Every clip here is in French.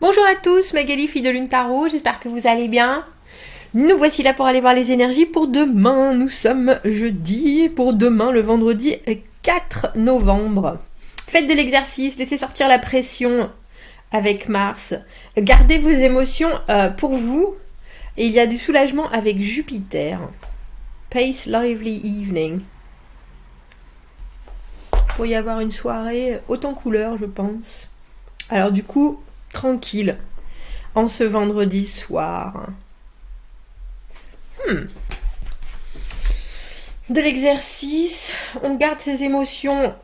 Bonjour à tous, Magali, fille de Lune Tarot, j'espère que vous allez bien. Nous voici là pour aller voir les énergies pour demain. Nous sommes jeudi, pour demain, le vendredi 4 novembre. Faites de l'exercice, laissez sortir la pression avec Mars. Gardez vos émotions pour vous. Et il y a du soulagement avec Jupiter. Pace lively evening. Il pourrait y avoir une soirée haute en couleurs, je pense. Alors du coup, tranquille, en ce vendredi soir. De l'exercice, on garde ses émotions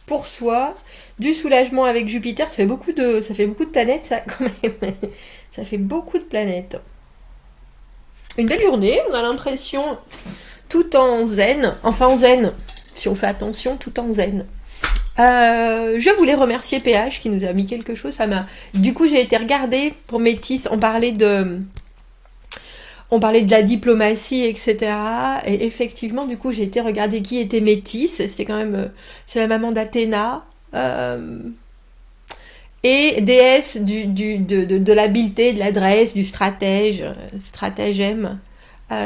pour soi, du soulagement avec Jupiter, ça fait beaucoup de planètes, ça, quand même. Ça fait beaucoup de planètes. Une belle journée, on a l'impression, tout en zen, enfin en zen, si on fait attention, tout en zen. Je voulais remercier PH qui nous a mis quelque chose. Du coup, j'ai été regarder pour Métis. On parlait de la diplomatie, etc. Et effectivement, du coup, j'ai été regarder qui était Métis. C'est quand même, c'est la maman d'Athéna. Et déesse de l'habileté, de l'adresse, du stratagème,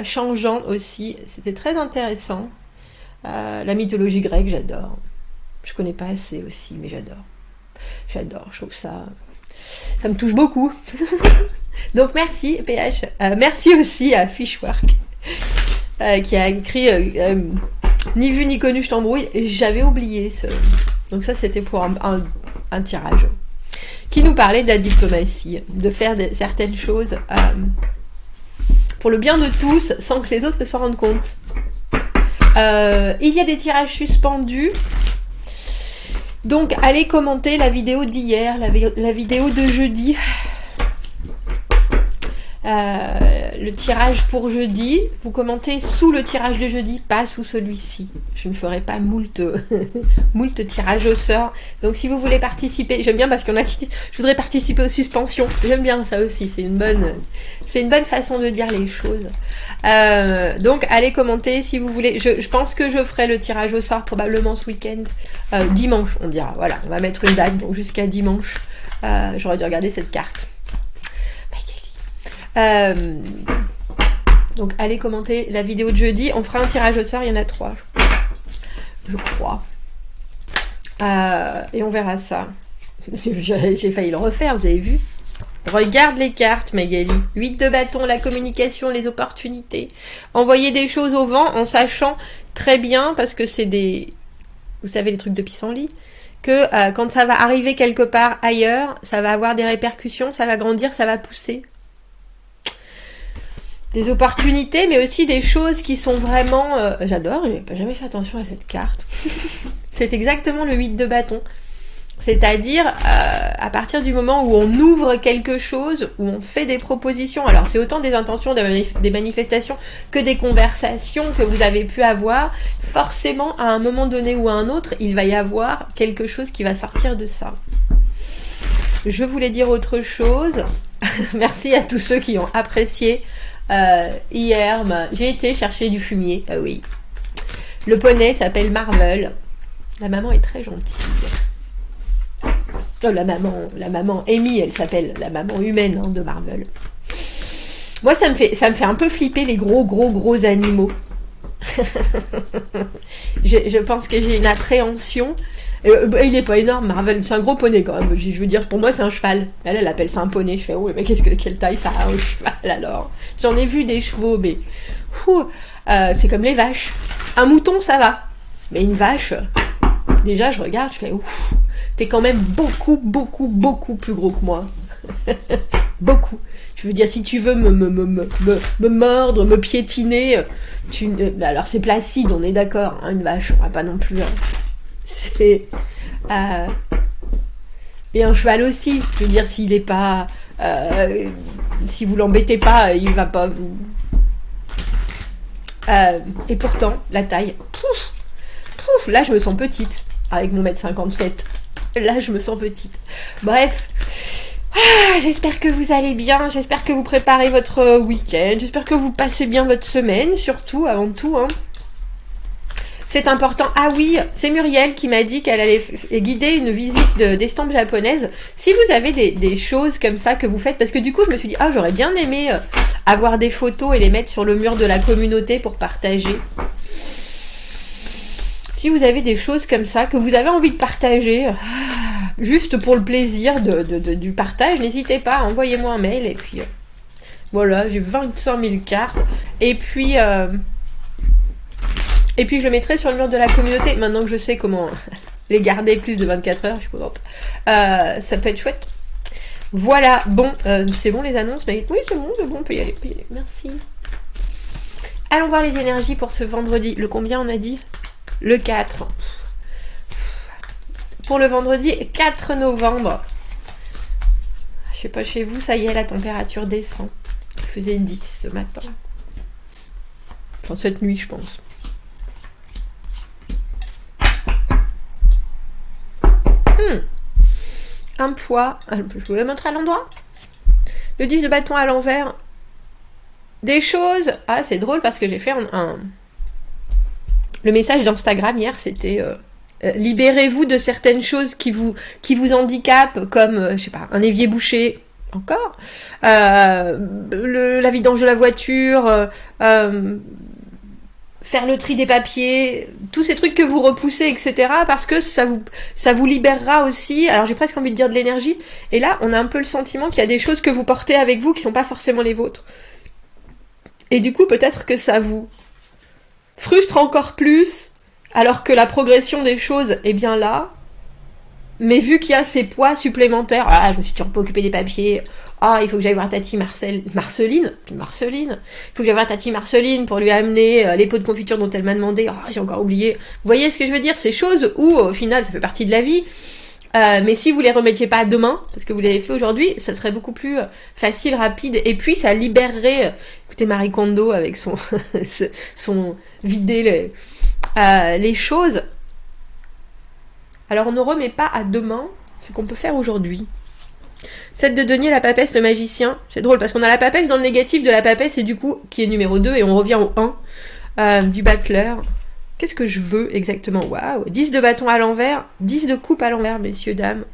changeant aussi. C'était très intéressant. La mythologie grecque, j'adore. Je connais pas assez aussi, mais j'adore. J'adore, je trouve ça me touche beaucoup. Donc merci PH. Merci aussi à Fishwork qui a écrit Ni vu ni connu, je t'embrouille. J'avais oublié ce. Donc ça c'était pour un tirage qui nous parlait de la diplomatie, de faire certaines choses pour le bien de tous sans que les autres ne s'en rendent compte. Il y a des tirages suspendus. Donc, allez commenter la vidéo d'hier, la vidéo de jeudi. Le tirage pour jeudi. Vous commentez sous le tirage de jeudi, pas sous celui-ci. Je ne ferai pas moult tirages au sort. Donc, si vous voulez participer, j'aime bien parce qu'il y en a qui disent je voudrais participer aux suspensions. J'aime bien ça aussi. C'est une bonne façon de dire les choses. Donc, allez commenter si vous voulez. Je pense que je ferai le tirage au sort probablement ce week-end. Dimanche, on dira. Voilà, on va mettre une date. Donc, jusqu'à dimanche. J'aurais dû regarder cette carte. Donc allez commenter la vidéo de jeudi. On fera un tirage au sort, il y en a 3 je crois. Et on verra ça. J'ai failli le refaire, vous avez vu. Regarde les cartes, Magali. 8 de bâton, la communication, les opportunités. Envoyer des choses au vent en sachant très bien, parce que c'est vous savez, les trucs de pissenlit, que quand ça va arriver quelque part ailleurs, ça va avoir des répercussions, ça va grandir, ça va pousser. Des opportunités, mais aussi des choses qui sont vraiment... J'adore, j'ai pas jamais fait attention à cette carte. C'est exactement le 8 de bâton. C'est-à-dire, à partir du moment où on ouvre quelque chose, où on fait des propositions, alors c'est autant des intentions, des manifestations, que des conversations que vous avez pu avoir, forcément, à un moment donné ou à un autre, il va y avoir quelque chose qui va sortir de ça. Je voulais dire autre chose. Merci à tous ceux qui ont apprécié hier, j'ai été chercher du fumier. Oui. Le poney s'appelle Marvel. La maman est très gentille. Oh, la maman Amy, elle s'appelle la maman humaine de Marvel. Moi, ça me fait un peu flipper les gros animaux. Je pense que j'ai une appréhension. Il n'est pas énorme, Marvel, c'est un gros poney quand même. Je veux dire, pour moi, c'est un cheval. Elle appelle ça un poney. Je fais, oh, mais quelle taille ça a un cheval alors? J'en ai vu des chevaux, mais c'est comme les vaches. Un mouton, ça va. Mais une vache, déjà, je regarde, je fais, ouf, t'es quand même beaucoup plus gros que moi. Beaucoup. Je veux dire, si tu veux me mordre, me piétiner, alors c'est placide, on est d'accord, hein, une vache, on va pas non plus... C'est... Et un cheval aussi, je veux dire, s'il est pas... si vous l'embêtez pas, il va pas vous... et pourtant, la taille... là, je me sens petite, avec mon 1m57. Là, je me sens petite. Bref... j'espère que vous allez bien, j'espère que vous préparez votre week-end, j'espère que vous passez bien votre semaine, surtout, avant tout, hein. C'est important. Ah oui, c'est Muriel qui m'a dit qu'elle allait guider une visite d'estampes japonaises. Si vous avez des choses comme ça que vous faites, parce que du coup je me suis dit, ah j'aurais bien aimé avoir des photos et les mettre sur le mur de la communauté pour partager. Si vous avez des choses comme ça que vous avez envie de partager, juste pour le plaisir du partage, n'hésitez pas, envoyez-moi un mail et puis voilà, j'ai 25 000 cartes. Et puis je le mettrai sur le mur de la communauté. Maintenant que je sais comment les garder plus de 24 heures, je suis contente. Ça peut être chouette. Voilà, bon, c'est bon les annonces, mais oui, c'est bon, on peut y aller, Merci. Allons voir les énergies pour ce vendredi. Le combien on a dit? Le 4. Pour le vendredi 4 novembre. Je sais pas, chez vous, ça y est, la température descend. Il faisait 10 ce matin. Enfin, cette nuit, je pense. Un poids. Je vous le montre à l'endroit. Le 10 de bâton à l'envers. Des choses. Ah, c'est drôle parce que j'ai fait le message d'Instagram hier, c'était libérez-vous de certaines choses qui vous handicapent, comme, je sais pas, un évier bouché, encore, la vidange de la voiture, faire le tri des papiers, tous ces trucs que vous repoussez, etc. Parce que ça vous libérera aussi. Alors j'ai presque envie de dire de l'énergie. Et là, on a un peu le sentiment qu'il y a des choses que vous portez avec vous qui sont pas forcément les vôtres. Et du coup, peut-être que ça vous frustre encore plus, alors que la progression des choses est bien là. Mais vu qu'il y a ces poids supplémentaires, ah, je me suis toujours pas occupé des papiers, ah, il faut que j'aille voir Tati Marceline, il faut que j'aille voir Tati Marceline pour lui amener les pots de confiture dont elle m'a demandé, ah, j'ai encore oublié. Vous voyez ce que je veux dire? Ces choses où, au final, ça fait partie de la vie, mais si vous les remettiez pas demain, parce que vous l'avez fait aujourd'hui, ça serait beaucoup plus facile, rapide, et puis ça libérerait, écoutez Marie Kondo avec son vider les choses. Alors on ne remet pas à demain ce qu'on peut faire aujourd'hui. 7 de denier, la papesse, le magicien. C'est drôle parce qu'on a la papesse dans le négatif de la papesse et du coup qui est numéro 2 et on revient au 1 du battleur. Qu'est-ce que je veux exactement? Waouh, 10 de bâton à l'envers, 10 de coupe à l'envers, messieurs, dames.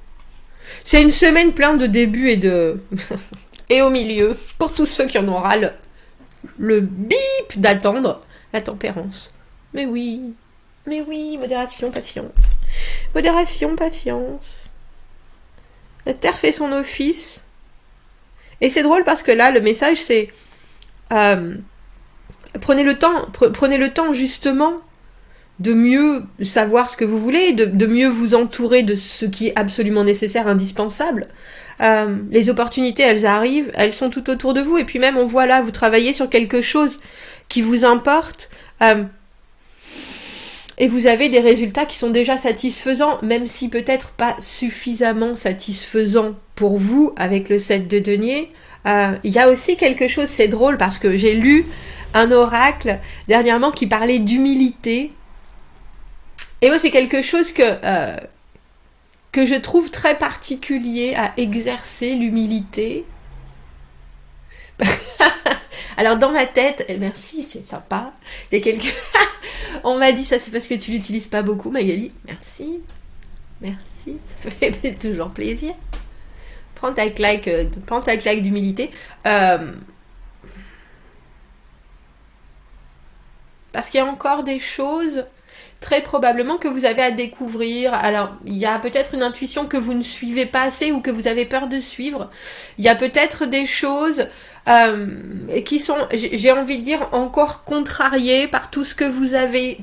C'est une semaine pleine de débuts et de... et au milieu, pour tous ceux qui en ont ras le bip d'attendre, la tempérance. Mais oui, modération, patience. Modération, patience. La terre fait son office. Et c'est drôle parce que là, le message, c'est... prenez le temps justement de mieux savoir ce que vous voulez, de mieux vous entourer de ce qui est absolument nécessaire, indispensable. Les opportunités, elles arrivent, elles sont tout autour de vous. Et puis même, on voit là, vous travaillez sur quelque chose qui vous importe. Et vous avez des résultats qui sont déjà satisfaisants, même si peut-être pas suffisamment satisfaisants pour vous avec le 7 de denier. Il y a aussi quelque chose, c'est drôle, parce que j'ai lu un oracle dernièrement qui parlait d'humilité. Et moi, c'est quelque chose que je trouve très particulier à exercer, l'humilité. Alors dans ma tête, et merci, c'est sympa, il y a quelqu'un... On m'a dit ça, c'est parce que tu l'utilises pas beaucoup, Magali. Merci, ça fait toujours plaisir. Prends ta claque d'humilité. Parce qu'il y a encore des choses, très probablement, que vous avez à découvrir. Alors, il y a peut-être une intuition que vous ne suivez pas assez ou que vous avez peur de suivre. Il y a peut-être des choses qui sont, j'ai envie de dire, encore contrariées par tout ce que vous avez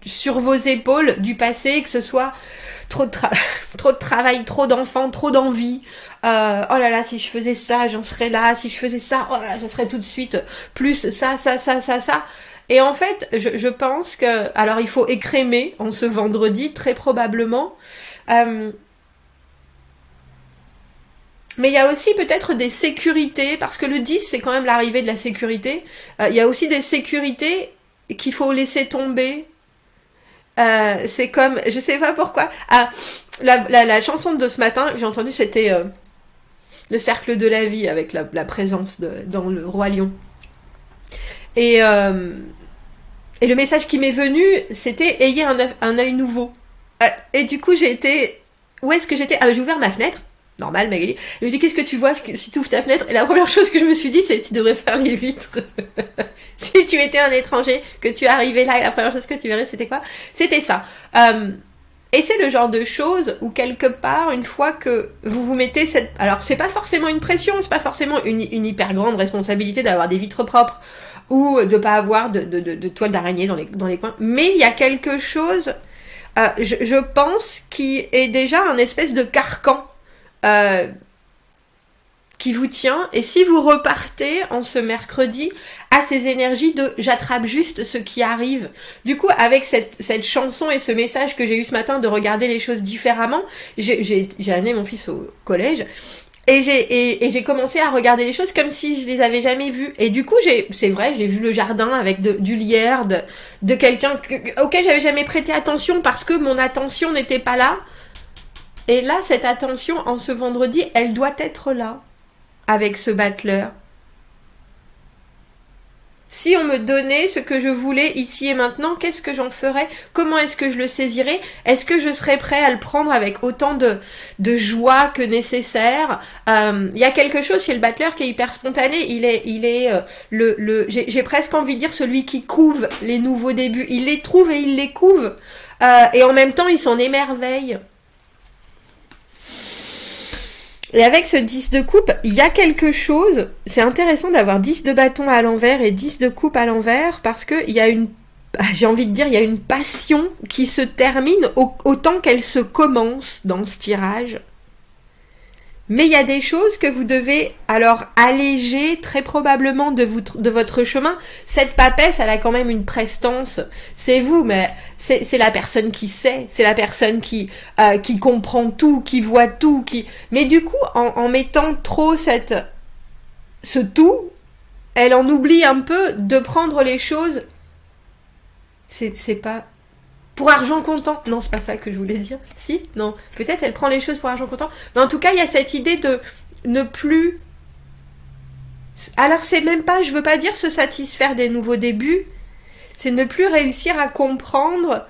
sur vos épaules du passé, que ce soit trop de travail, trop d'enfants, trop d'envie. Oh là là, si je faisais ça, j'en serais là. Si je faisais ça, oh là là, je serais tout de suite plus ça. Et en fait, je pense que... Alors, il faut écrémer en ce vendredi, très probablement. Mais il y a aussi peut-être des sécurités, parce que le 10, c'est quand même l'arrivée de la sécurité. Il y a aussi des sécurités qu'il faut laisser tomber. C'est comme... Je sais pas pourquoi. La chanson de ce matin que j'ai entendue, c'était le cercle de la vie, avec la présence dans le Roi Lion. Et Et le message qui m'est venu, c'était ayez un œil nouveau. Et du coup, j'ai été... Où est-ce que j'étais? Ah, j'ai ouvert ma fenêtre. Normal, Magali. Je me suis dit, qu'est-ce que tu vois si tu ouvres ta fenêtre? Et la première chose que je me suis dit, c'est tu devrais faire les vitres. Si tu étais un étranger, que tu arrivais là, et la première chose que tu verrais, c'était quoi? C'était ça. Et c'est le genre de choses où quelque part, une fois que vous vous mettez cette... Alors, c'est pas forcément une pression, c'est pas forcément une hyper grande responsabilité d'avoir des vitres propres ou de pas avoir de toile d'araignée dans les coins. Mais il y a quelque chose, je pense, qui est déjà un espèce de carcan qui vous tient. Et si vous repartez en ce mercredi à ces énergies de j'attrape juste ce qui arrive. Du coup, avec cette chanson et ce message que j'ai eu ce matin de regarder les choses différemment, j'ai amené mon fils au collège et j'ai commencé à regarder les choses comme si je les avais jamais vues. Et du coup, c'est vrai, j'ai vu le jardin avec du lierre de quelqu'un auquel j'avais jamais prêté attention parce que mon attention n'était pas là. Et là, cette attention, en ce vendredi, elle doit être là, avec ce battleur. Si on me donnait ce que je voulais ici et maintenant, qu'est-ce que j'en ferais? Comment est-ce que je le saisirais? Est-ce que je serais prêt à le prendre avec autant de joie que nécessaire? Y a quelque chose chez le battleur qui est hyper spontané. Il est j'ai presque envie de dire celui qui couve les nouveaux débuts. Il les trouve et il les couve. Et en même temps, il s'en émerveille. Et avec ce 10 de coupe, il y a quelque chose, c'est intéressant d'avoir 10 de bâton à l'envers et 10 de coupe à l'envers, parce qu'il y a j'ai envie de dire, il y a une passion qui se termine autant qu'elle se commence dans ce tirage. Mais il y a des choses que vous devez alors alléger très probablement de votre chemin. Cette papesse, elle a quand même une prestance. C'est vous, mais c'est la personne qui sait. C'est la personne qui comprend tout, qui voit tout. Mais du coup, en mettant trop ce tout, elle en oublie un peu de prendre les choses. C'est pas... Pour argent comptant. Non, c'est pas ça que je voulais dire. Si? Non. Peut-être elle prend les choses pour argent comptant. Mais en tout cas, il y a cette idée de ne plus... Alors, c'est même pas, je veux pas dire se satisfaire des nouveaux débuts. C'est ne plus réussir à comprendre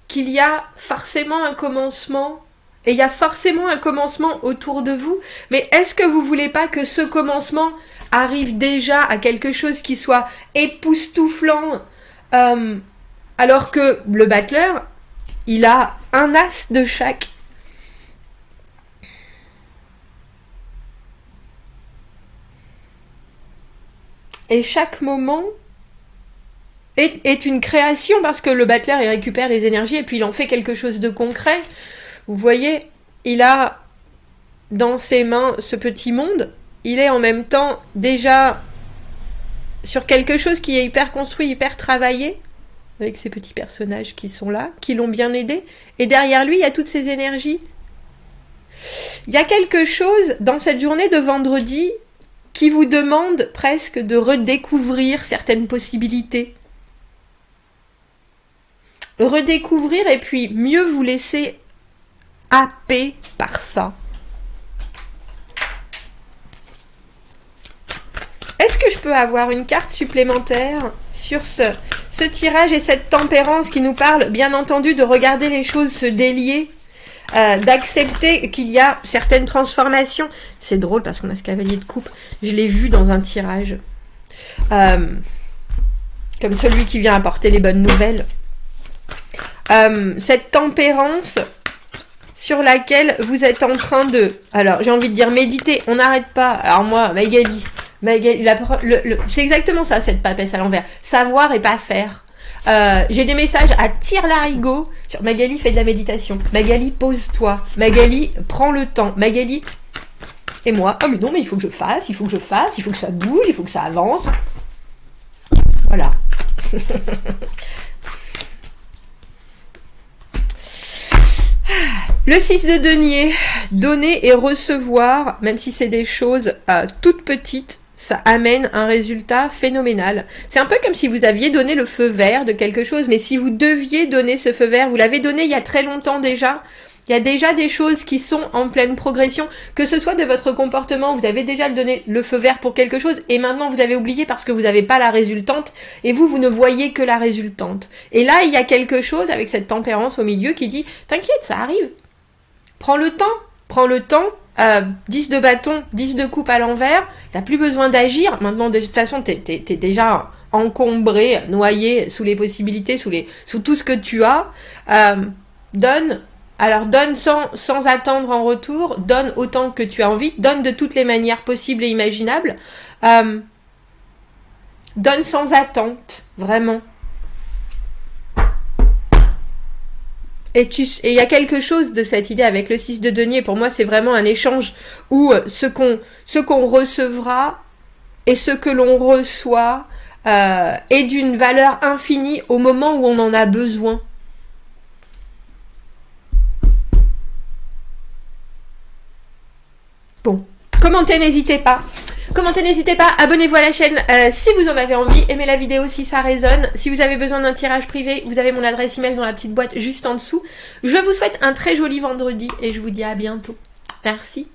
qu'il y a forcément un commencement. Et il y a forcément un commencement autour de vous. Mais est-ce que vous voulez pas que ce commencement arrive déjà à quelque chose qui soit époustouflant alors que le battleur, il a un as de chaque. Et chaque moment est une création parce que le battleur, il récupère les énergies et puis il en fait quelque chose de concret. Vous voyez, il a dans ses mains ce petit monde. Il est en même temps déjà sur quelque chose qui est hyper construit, hyper travaillé, avec ces petits personnages qui sont là, qui l'ont bien aidé. Et derrière lui, il y a toutes ces énergies. Il y a quelque chose dans cette journée de vendredi qui vous demande presque de redécouvrir certaines possibilités. Redécouvrir et puis mieux vous laisser happer par ça. Est-ce que je peux avoir une carte supplémentaire sur ce tirage et cette tempérance qui nous parle, bien entendu, de regarder les choses se délier, d'accepter qu'il y a certaines transformations. C'est drôle parce qu'on a ce cavalier de coupe. Je l'ai vu dans un tirage. Comme celui qui vient apporter les bonnes nouvelles. Cette tempérance sur laquelle vous êtes en train de... Alors, j'ai envie de dire méditer. On n'arrête pas. Alors moi, Magali, c'est exactement ça, cette papesse à l'envers. Savoir et pas faire. J'ai des messages à tire-larigot sur Magali, fais de la méditation. Magali, pose-toi. Magali, prends le temps. Magali, et moi, oh mais non, mais il faut que je fasse, il faut que ça bouge, il faut que ça avance. Voilà. Le 6 de denier, donner et recevoir, même si c'est des choses toutes petites, ça amène un résultat phénoménal. C'est un peu comme si vous aviez donné le feu vert de quelque chose, mais si vous deviez donner ce feu vert, vous l'avez donné il y a très longtemps déjà, Il y a déjà des choses qui sont en pleine progression, que ce soit de votre comportement, vous avez déjà donné le feu vert pour quelque chose, et maintenant vous avez oublié parce que vous n'avez pas la résultante, et vous ne voyez que la résultante. Et là, il y a quelque chose avec cette tempérance au milieu qui dit, t'inquiète, ça arrive. Prends le temps, 10 de bâton, 10 de coupe à l'envers, t'as plus besoin d'agir, maintenant de toute façon t'es déjà encombré, noyé sous les possibilités, sous tout ce que tu as, donne sans attendre en retour, donne autant que tu as envie, donne de toutes les manières possibles et imaginables, donne sans attente, vraiment. Et il y a quelque chose de cette idée avec le 6 de denier. Pour moi, c'est vraiment un échange où ce qu'on recevra et ce que l'on reçoit est d'une valeur infinie au moment où on en a besoin. Bon, commentez, n'hésitez pas. Abonnez-vous à la chaîne si vous en avez envie, aimez la vidéo si ça résonne. Si vous avez besoin d'un tirage privé, vous avez mon adresse email dans la petite boîte juste en dessous. Je vous souhaite un très joli vendredi et je vous dis à bientôt. Merci.